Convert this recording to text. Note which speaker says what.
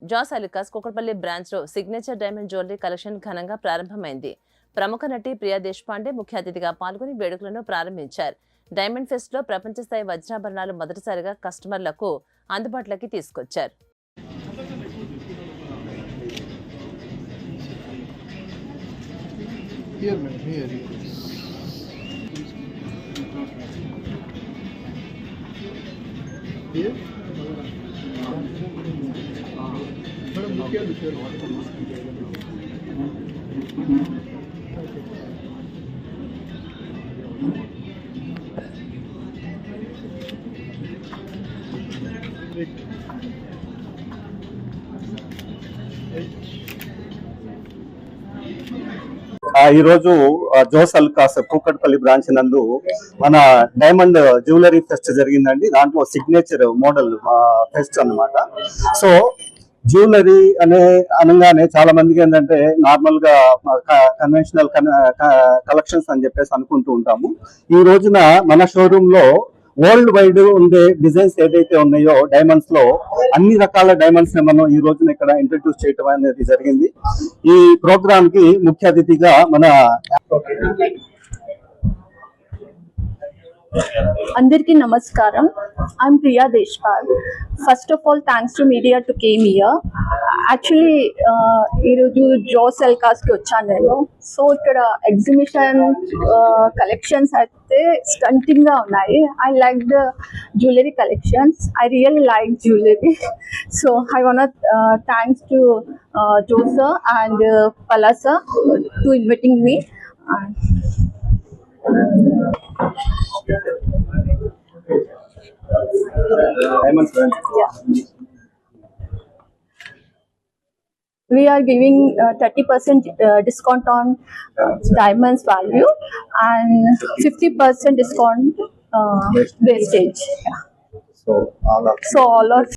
Speaker 1: Jos అలికాస్ Kukatpally branch లో signature diamond jewellery collection ఘనంగా ప్రారంభమైంది. ప్రముఖ నటి ప్రియా దేశపాండే ముఖ్య అతిథిగా పాల్గొని వేడుకలను ప్రారంభించారు. డైమండ్ ఫెస్ట్ లో ప్రపంచ స్థాయి వజ్రాభరణాలు మొదటిసారిగా కస్టమర్లకు అందుబాటులోకి తీసుకొచ్చారు.
Speaker 2: ఈ రోజు జోస్ అల్కాస్ కూకట్పల్లి బ్రాంచ్ నందు మన డైమండ్ జ్యువెలరీ ఫెస్ట్ జరిగిందండి. దాంట్లో సిగ్నేచర్ మోడల్ ఫెస్ట్ అన్నమాట. సో జ్యువెలరీ అనగానే చాలా మందికి ఏంటంటే నార్మల్ గా కన్వెన్షనల్ కలెక్షన్స్ అని చెప్పేసి అనుకుంటూ ఉంటాము. ఈ రోజున మన షోరూమ్ లో వరల్డ్ వైడ్ ఉండే డిజైన్స్ ఏదైతే ఉన్నాయో డైమండ్స్ లో అన్ని రకాల డైమండ్స్ ని మనం ఈ రోజున ఇక్కడ ఇంట్రడ్యూస్ చేయడం అనేది జరిగింది. ఈ ప్రోగ్రామ్ కి ముఖ్య అతిథిగా మన
Speaker 3: అందరికీ నమస్కారం. I'm Priya Deshpal. First of all, thanks to media to came here. Actually, ఈరోజు జోస్ అల్కాస్ కి వచ్చాను నేను. సో ఇక్కడ ఎగ్జిబిషన్ కలెక్షన్స్ అయితే స్టంటింగ్ గా ఉన్నాయి. I like the jewellery collections. I really like jewellery. So I want thanks to Jos sir and Pala sir to inviting me. Yeah. We are giving 30% discount on diamonds value and 50% discount wastage. Yeah.
Speaker 2: So
Speaker 3: So all of